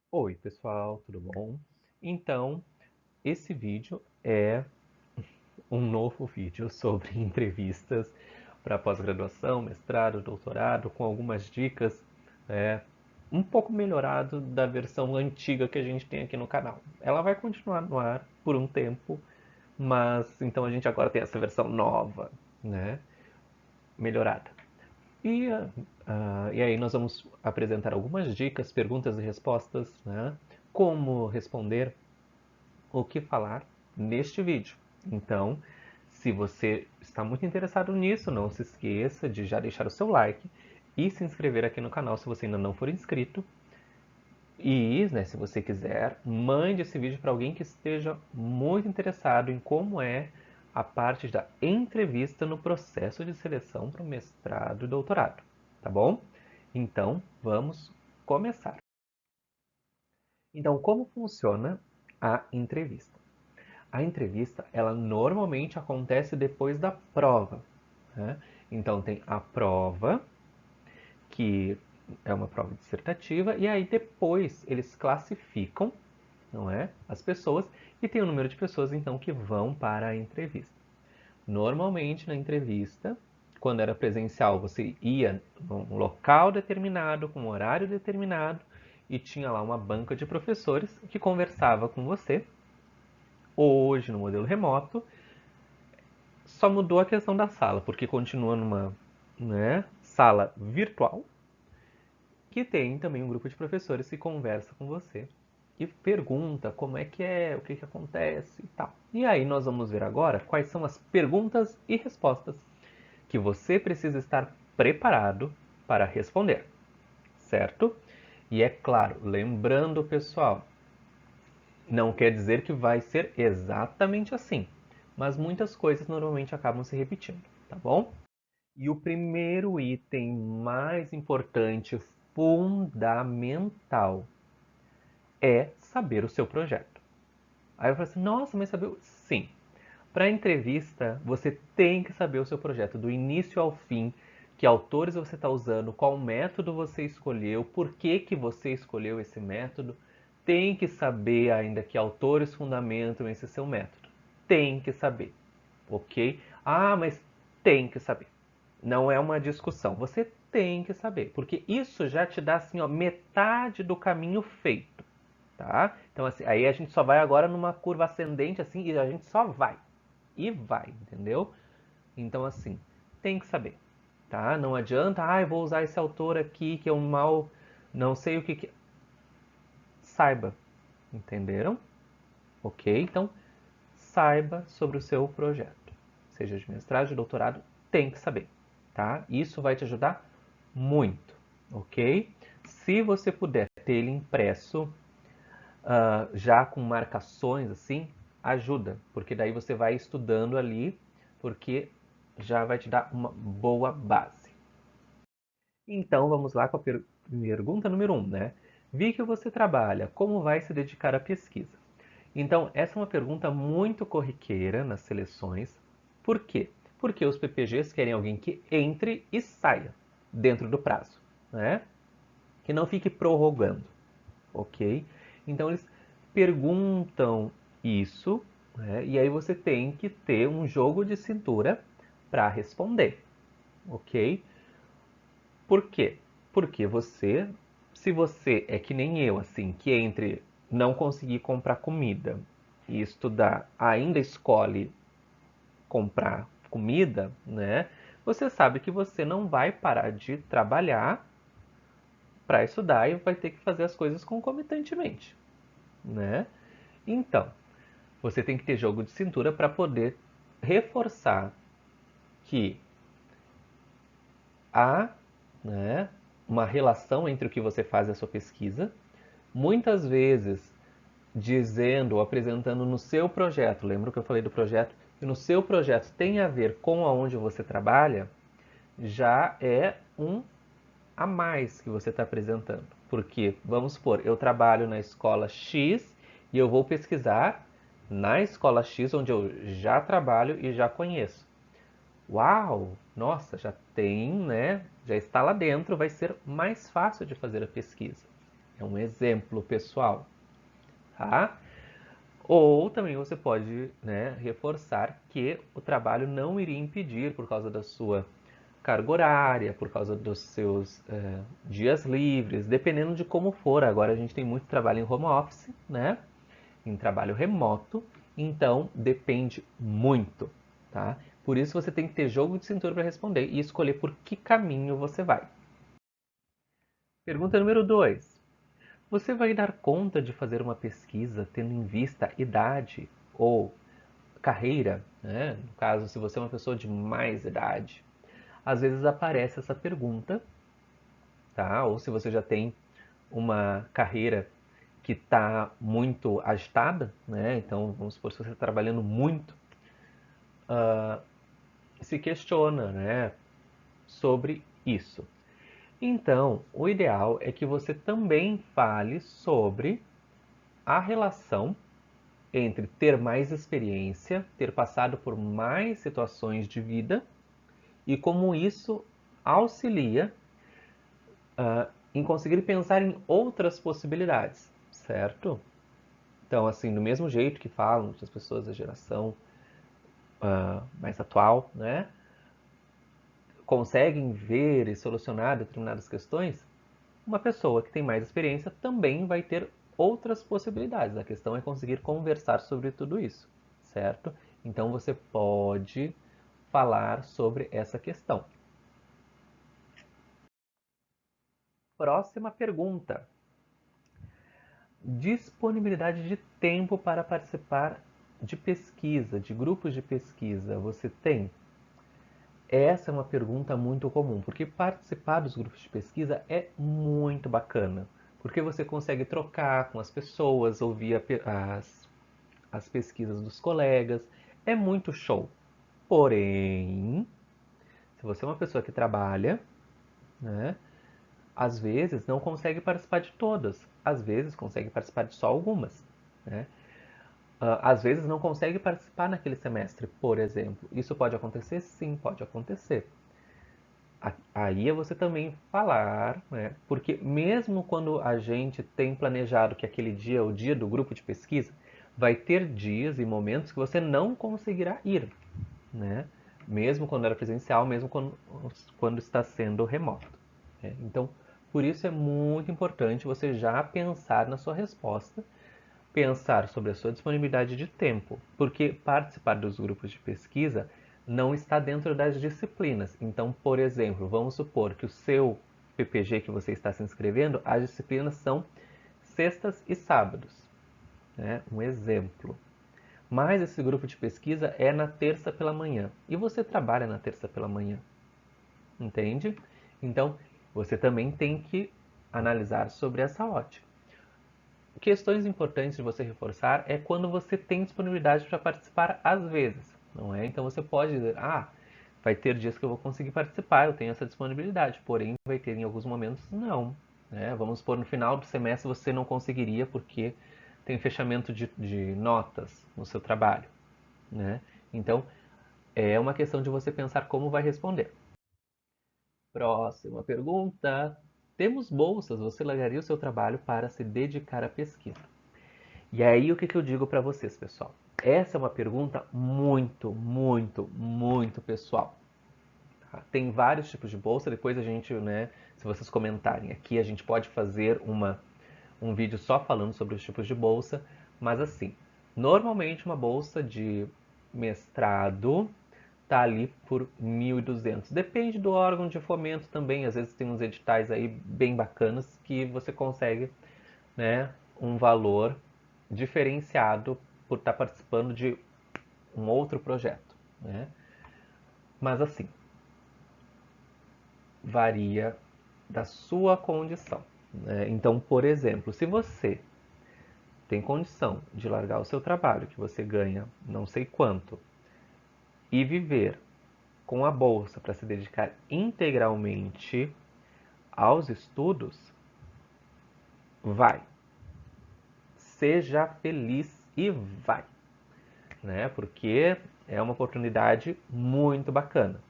Oi, pessoal, tudo bom? Então, esse vídeo é um novo vídeo sobre entrevistas para pós-graduação, mestrado, doutorado, com algumas dicas, um pouco melhorado da versão antiga que a gente tem aqui no canal. Ela vai continuar no ar por um tempo, mas então a gente agora tem essa versão nova, né? Melhorada. E aí nós vamos apresentar algumas dicas, perguntas e respostas, né? Como responder, o que falar neste vídeo. Então, se você está muito interessado nisso, não se esqueça de já deixar o seu like e se inscrever aqui no canal se você ainda não for inscrito. E, né, se você quiser, mande esse vídeo para alguém que esteja muito interessado em como é a parte da entrevista no processo de seleção para o mestrado e doutorado, tá bom? Então, vamos começar. Então, como funciona a entrevista? A entrevista, ela normalmente acontece depois da prova, né? Então tem a prova, que é uma prova dissertativa, e aí depois eles classificam, não é, as pessoas e tem o número de pessoas então que vão para a entrevista. Normalmente na entrevista, quando era presencial, você ia num local determinado, com um horário determinado, e tinha lá uma banca de professores que conversava com você. Hoje, no modelo remoto, só mudou a questão da sala, porque continua numa, né, sala virtual, que tem também um grupo de professores que conversa com você e pergunta como é, o que, que acontece e tal. E aí nós vamos ver agora quais são as perguntas e respostas que você precisa estar preparado para responder, certo? E é claro, lembrando pessoal, não quer dizer que vai ser exatamente assim, mas muitas coisas normalmente acabam se repetindo, tá bom? E o primeiro item mais importante, fundamental, é saber o seu projeto. Aí eu falo assim, nossa, mas saber. Sim. Para a entrevista, você tem que saber o seu projeto, do início ao fim, que autores você está usando, qual método você escolheu, por que, que você escolheu esse método. Tem que saber ainda que autores fundamentam esse seu método. Tem que saber, ok? Ah, mas tem que saber. Não é uma discussão. Você tem que saber, porque isso já te dá assim, ó, metade do caminho feito, tá? Então assim, aí a gente só vai agora numa curva ascendente assim e a gente só vai e vai, entendeu? Então assim, tem que saber, tá? Não adianta, ah, eu vou usar esse autor aqui que é um mal, não sei o que que saiba, entenderam? OK? Então, saiba sobre o seu projeto. Seja de mestrado, de doutorado, tem que saber, tá? Isso vai te ajudar muito, ok? Se você puder ter ele impresso, já com marcações assim, ajuda, porque daí você vai estudando ali, porque já vai te dar uma boa base. Então vamos lá com a pergunta número 1, né? Vi que você trabalha, como vai se dedicar à pesquisa? Então, essa é uma pergunta muito corriqueira nas seleções. Por quê? Porque os PPGs querem alguém que entre e saia dentro do prazo, né? Que não fique prorrogando, ok? Então, eles perguntam isso, né? E aí você tem que ter um jogo de cintura para responder, ok? Por quê? Porque você, se você é que nem eu, assim, que entre não conseguir comprar comida e estudar, ainda escolhe comprar comida, né? Você sabe que você não vai parar de trabalhar para estudar e vai ter que fazer as coisas concomitantemente, né? Então, você tem que ter jogo de cintura para poder reforçar que há, né, uma relação entre o que você faz e a sua pesquisa, muitas vezes dizendo ou apresentando no seu projeto, lembra que eu falei do projeto? E no seu projeto tem a ver com aonde você trabalha, já é um a mais que você está apresentando. Porque, vamos supor, eu trabalho na escola X e eu vou pesquisar na escola X, onde eu já trabalho e já conheço. Uau! Nossa, já tem, né? Já está lá dentro, vai ser mais fácil de fazer a pesquisa. É um exemplo pessoal, tá? Ou também você pode, né, reforçar que o trabalho não iria impedir por causa da sua carga horária, por causa dos seus dias livres, dependendo de como for. Agora a gente tem muito trabalho em home office, né? Em trabalho remoto, então depende muito, tá? Por isso você tem que ter jogo de cintura para responder e escolher por que caminho você vai. Pergunta número 2. Você vai dar conta de fazer uma pesquisa tendo em vista idade ou carreira, né? No caso, se você é uma pessoa de mais idade, às vezes aparece essa pergunta, tá? Ou se você já tem uma carreira que está muito agitada, né? Então, vamos supor, se você está trabalhando muito, se questiona, né, sobre isso. Então, o ideal é que você também fale sobre a relação entre ter mais experiência, ter passado por mais situações de vida e como isso auxilia em conseguir pensar em outras possibilidades, certo? Então, assim, do mesmo jeito que falam as pessoas da geração mais atual, né, conseguem ver e solucionar determinadas questões, uma pessoa que tem mais experiência também vai ter outras possibilidades. A questão é conseguir conversar sobre tudo isso, certo? Então você pode falar sobre essa questão. Próxima pergunta. Disponibilidade de tempo para participar de pesquisa, de grupos de pesquisa, você tem? Essa é uma pergunta muito comum, porque participar dos grupos de pesquisa é muito bacana, porque você consegue trocar com as pessoas, ouvir as pesquisas dos colegas, é muito show. Porém, se você é uma pessoa que trabalha, né, às vezes não consegue participar de todas, às vezes consegue participar de só algumas, né? Às vezes não consegue participar naquele semestre, por exemplo. Isso pode acontecer? Sim, pode acontecer. Aí é você também falar, né? Porque mesmo quando a gente tem planejado que aquele dia é o dia do grupo de pesquisa, vai ter dias e momentos que você não conseguirá ir, né? Mesmo quando era presencial, mesmo quando está sendo remoto, né? Então, por isso é muito importante você já pensar na sua resposta, pensar sobre a sua disponibilidade de tempo, porque participar dos grupos de pesquisa não está dentro das disciplinas. Então, por exemplo, vamos supor que o seu PPG que você está se inscrevendo, as disciplinas são sextas e sábados, né? Um exemplo. Mas esse grupo de pesquisa é na terça pela manhã. E você trabalha na terça pela manhã, entende? Então, você também tem que analisar sobre essa ótica. Questões importantes de você reforçar é quando você tem disponibilidade para participar às vezes, não é? Então você pode dizer, vai ter dias que eu vou conseguir participar, eu tenho essa disponibilidade, porém vai ter em alguns momentos não, né? Vamos supor, no final do semestre você não conseguiria porque tem fechamento de notas no seu trabalho, né? Então é uma questão de você pensar como vai responder. Próxima pergunta. Temos bolsas, você largaria o seu trabalho para se dedicar à pesquisa? E aí, o que eu digo para vocês, pessoal? Essa é uma pergunta muito, muito, muito pessoal. Tá? Tem vários tipos de bolsa. Depois a gente, né, se vocês comentarem aqui, a gente pode fazer um vídeo só falando sobre os tipos de bolsa. Mas assim, normalmente uma bolsa de mestrado tá ali por 1.200. Depende do órgão de fomento também. Às vezes tem uns editais aí bem bacanas que você consegue, né, um valor diferenciado por estar participando de um outro projeto, né? Mas assim, varia da sua condição, né? Então, por exemplo, se você tem condição de largar o seu trabalho, que você ganha não sei quanto, e viver com a bolsa para se dedicar integralmente aos estudos, vai. Seja feliz e vai, né? Porque é uma oportunidade muito bacana.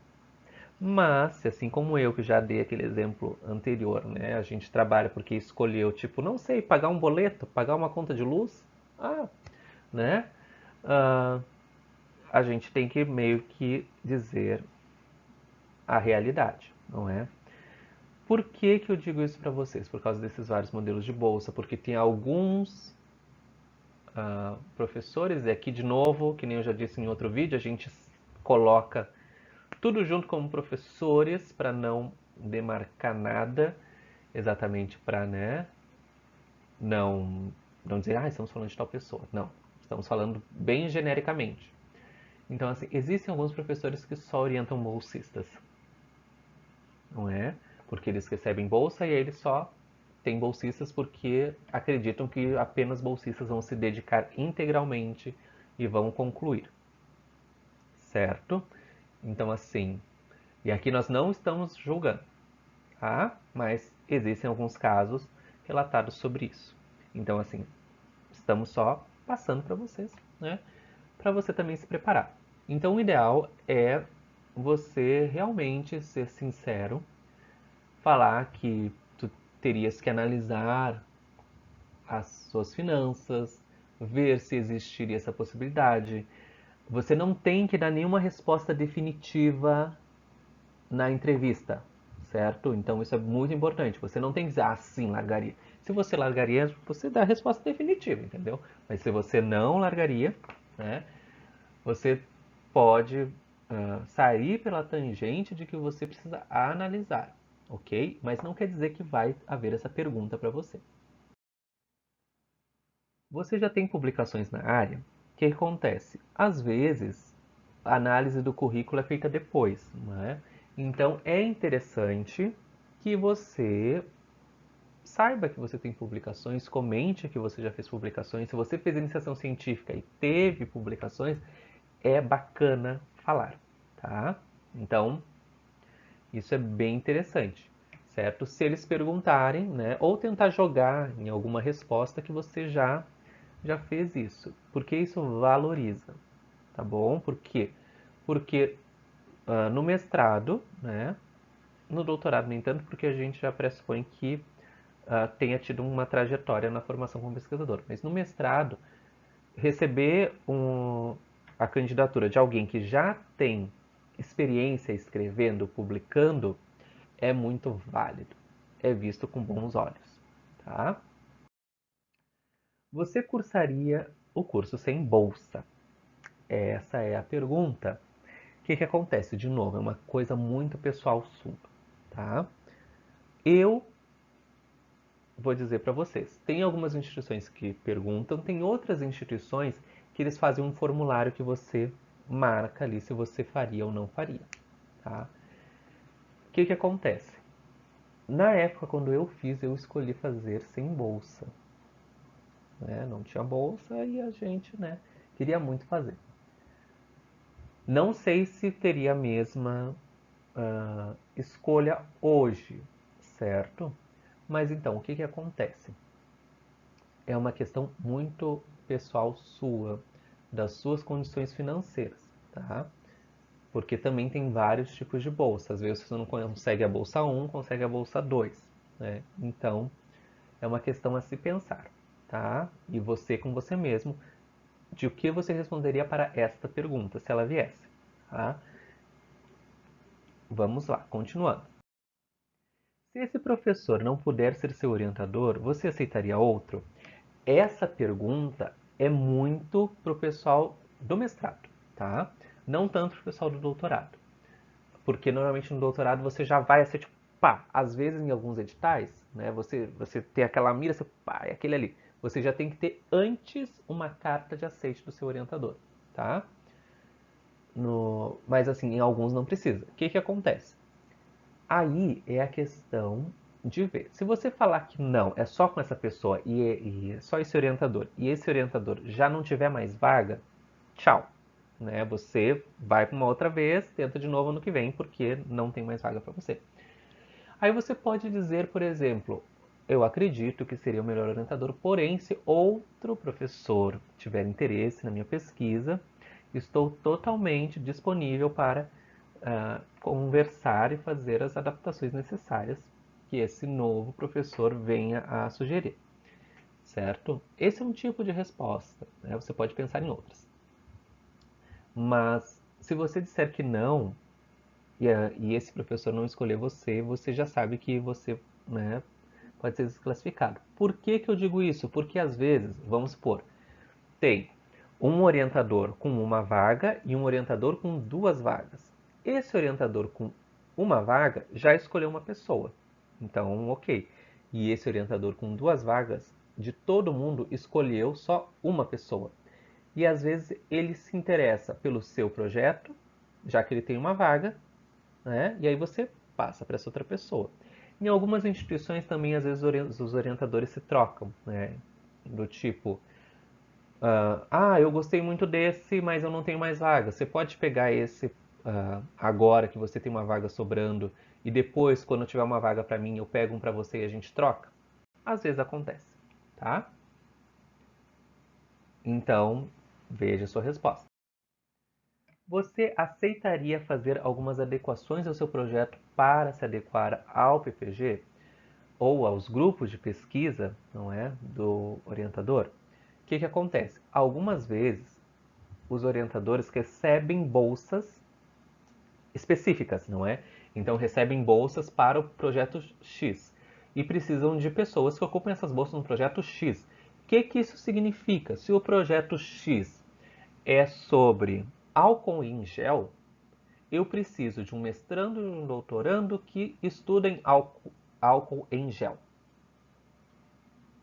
Mas, se assim como eu, que já dei aquele exemplo anterior, né? A gente trabalha porque escolheu, tipo, não sei, pagar um boleto, pagar uma conta de luz, né? Ah, a gente tem que meio que dizer a realidade, não é? Por que que eu digo isso para vocês? Por causa desses vários modelos de bolsa, porque tem alguns professores, e aqui de novo, que nem eu já disse em outro vídeo, a gente coloca tudo junto como professores para não demarcar nada, exatamente para, né, não, não dizer, estamos falando de tal pessoa. Não, estamos falando bem genericamente. Então, assim, existem alguns professores que só orientam bolsistas, não é? Porque eles recebem bolsa e aí eles só têm bolsistas porque acreditam que apenas bolsistas vão se dedicar integralmente e vão concluir, certo? Então, assim, e aqui nós não estamos julgando, tá? Mas existem alguns casos relatados sobre isso. Então, assim, estamos só passando para vocês, né? Para você também se preparar. Então, o ideal é você realmente ser sincero, falar que tu terias que analisar as suas finanças, ver se existiria essa possibilidade. Você não tem que dar nenhuma resposta definitiva na entrevista, certo? Então isso é muito importante. Você não tem que dizer, sim, largaria. Se você largaria, você dá a resposta definitiva, entendeu? Mas se você não largaria, né, você pode sair pela tangente de que você precisa analisar, ok? Mas não quer dizer que vai haver essa pergunta para você. Você já tem publicações na área? O que acontece? Às vezes, a análise do currículo é feita depois, não é? Então, é interessante que você saiba que você tem publicações, comente que você já fez publicações. Se você fez iniciação científica e teve publicações, é bacana falar, tá? Então, isso é bem interessante, certo? Se eles perguntarem, né, ou tentar jogar em alguma resposta que você já fez isso, porque isso valoriza, tá bom? Por quê? Porque no mestrado, né, no doutorado nem tanto, porque a gente já pressupõe que tenha tido uma trajetória na formação como pesquisador, mas no mestrado, receber a candidatura de alguém que já tem experiência escrevendo, publicando, é muito válido, é visto com bons olhos, tá? Você cursaria o curso sem bolsa? Essa é a pergunta. O que que acontece? De novo, é uma coisa muito pessoal sua, tá? Eu vou dizer para vocês, tem algumas instituições que perguntam, tem outras instituições que eles fazem um formulário que você marca ali se você faria ou não faria, tá? O que que acontece? Na época, quando eu fiz, eu escolhi fazer sem bolsa, né? Não tinha bolsa e a gente, né, queria muito fazer. Não sei se teria a mesma escolha hoje, certo? Mas então, o que que acontece? É uma questão muito pessoal sua, das suas condições financeiras, tá? Porque também tem vários tipos de bolsa. Às vezes você não consegue a bolsa um, consegue a bolsa 2, né? Então, é uma questão a se pensar, tá? E você com você mesmo, de o que você responderia para esta pergunta, se ela viesse, tá? Vamos lá, continuando. Se esse professor não puder ser seu orientador, você aceitaria outro? Essa pergunta é muito pro pessoal do mestrado, tá? Não tanto pro pessoal do doutorado. Porque normalmente no doutorado você já vai ser tipo, pá, às vezes em alguns editais, né, você tem aquela mira, você, pá, é aquele ali. Você já tem que ter antes uma carta de aceite do seu orientador, tá? Mas assim, em alguns não precisa. O que que acontece? Aí é a questão de ver. Se você falar que não, é só com essa pessoa e é só esse orientador, e esse orientador já não tiver mais vaga, tchau. Né? Você vai para uma outra vez, tenta de novo ano que vem, porque não tem mais vaga para você. Aí você pode dizer, por exemplo, eu acredito que seria o melhor orientador, porém, se outro professor tiver interesse na minha pesquisa, estou totalmente disponível para conversar e fazer as adaptações necessárias que esse novo professor venha a sugerir, certo? Esse é um tipo de resposta, né? Você pode pensar em outras. Mas se você disser que não, e esse professor não escolher você, você já sabe que você, né, pode ser desclassificado. Por que que eu digo isso? Porque às vezes, vamos supor, tem um orientador com uma vaga e um orientador com duas vagas. Esse orientador com uma vaga já escolheu uma pessoa. Então, ok. E esse orientador com duas vagas, de todo mundo, escolheu só uma pessoa. E às vezes ele se interessa pelo seu projeto, já que ele tem uma vaga, né? E aí você passa para essa outra pessoa. Em algumas instituições também, às vezes, os orientadores se trocam, né? Do tipo, eu gostei muito desse, mas eu não tenho mais vaga. Você pode pegar esse agora que você tem uma vaga sobrando e depois, quando tiver uma vaga para mim, eu pego um para você e a gente troca? Às vezes acontece, tá? Então, veja a sua resposta. Você aceitaria fazer algumas adequações ao seu projeto para se adequar ao PPG ou aos grupos de pesquisa, não é, do orientador? O que que acontece? Algumas vezes os orientadores recebem bolsas específicas, não é? Então recebem bolsas para o projeto X e precisam de pessoas que ocupem essas bolsas no projeto X. O que que isso significa? Se o projeto X é sobre álcool em gel, eu preciso de um mestrando e um doutorando que estudem álcool em gel.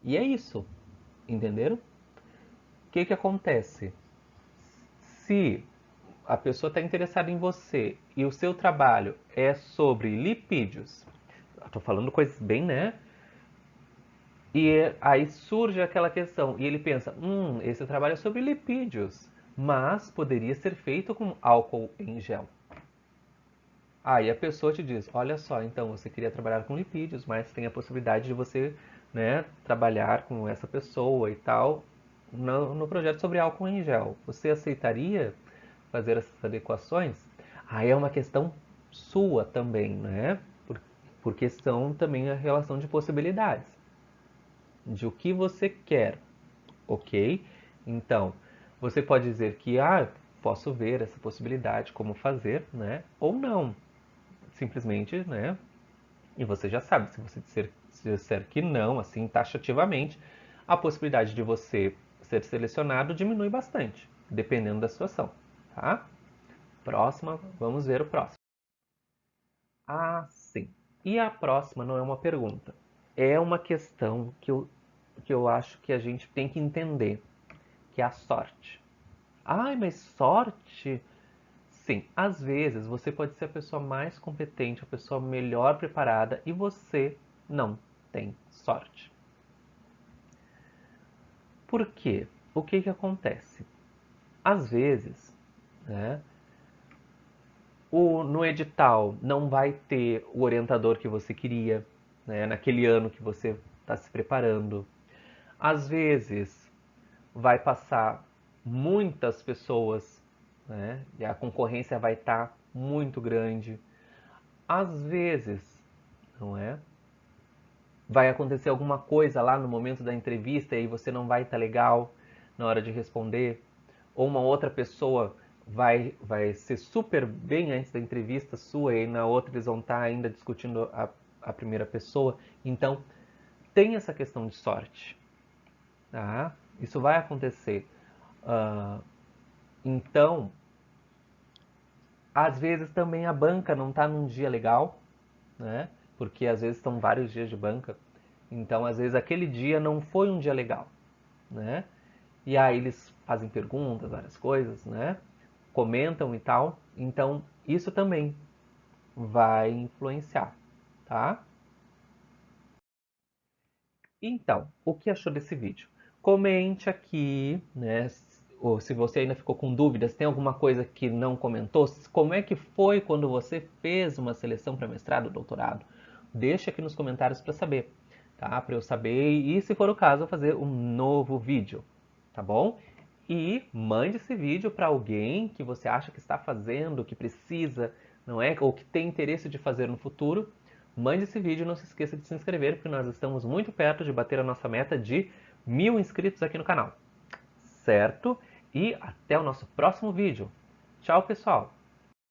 E é isso, entenderam? O que que acontece? Se a pessoa está interessada em você e o seu trabalho é sobre lipídios, estou falando coisas bem, né? E aí surge aquela questão, e ele pensa, esse trabalho é sobre lipídios, mas poderia ser feito com álcool em gel. Aí a pessoa te diz, olha só, então você queria trabalhar com lipídios, mas tem a possibilidade de você, né, trabalhar com essa pessoa e tal no projeto sobre álcool em gel. Você aceitaria fazer essas adequações? Aí é uma questão sua também, né? Por questão também a relação de possibilidades, de o que você quer, ok? Então, você pode dizer que, posso ver essa possibilidade, como fazer, né? Ou não, simplesmente, né? E você já sabe, se disser que não, assim, taxativamente, a possibilidade de você ser selecionado diminui bastante, dependendo da situação, tá? Próxima, vamos ver o próximo. Ah, sim. E a próxima não é uma pergunta, é uma questão que eu acho que a gente tem que entender, que é a sorte. Ai, mas sorte? Sim, às vezes você pode ser a pessoa mais competente, a pessoa melhor preparada e você não tem sorte. Por quê? O que que acontece? Às vezes, né, no edital não vai ter o orientador que você queria, né, naquele ano que você está se preparando. Às vezes vai passar muitas pessoas, né, e a concorrência vai estar muito grande. Às vezes, não é? Vai acontecer alguma coisa lá no momento da entrevista e você não vai estar legal na hora de responder, ou uma outra pessoa vai ser super bem antes da entrevista sua e na outra eles vão estar ainda discutindo a primeira pessoa. Então, tem essa questão de sorte. Tá? Isso vai acontecer. Ah, então, às vezes também a banca não está num dia legal, né? Porque às vezes estão vários dias de banca. Então, às vezes aquele dia não foi um dia legal, né? E aí eles fazem perguntas, várias coisas, né? Comentam e tal. Então, isso também vai influenciar, tá? Então, o que achou desse vídeo? Comente aqui, né? Ou se você ainda ficou com dúvidas, tem alguma coisa que não comentou? Como é que foi quando você fez uma seleção para mestrado ou doutorado? Deixa aqui nos comentários para saber, tá? Para eu saber e, se for o caso, eu fazer um novo vídeo, tá bom? E mande esse vídeo para alguém que você acha que está fazendo, que precisa, não é? Ou que tem interesse de fazer no futuro, mande esse vídeo e não se esqueça de se inscrever, porque nós estamos muito perto de bater a nossa meta de 1000 inscritos aqui no canal. Certo? E até o nosso próximo vídeo. Tchau, pessoal!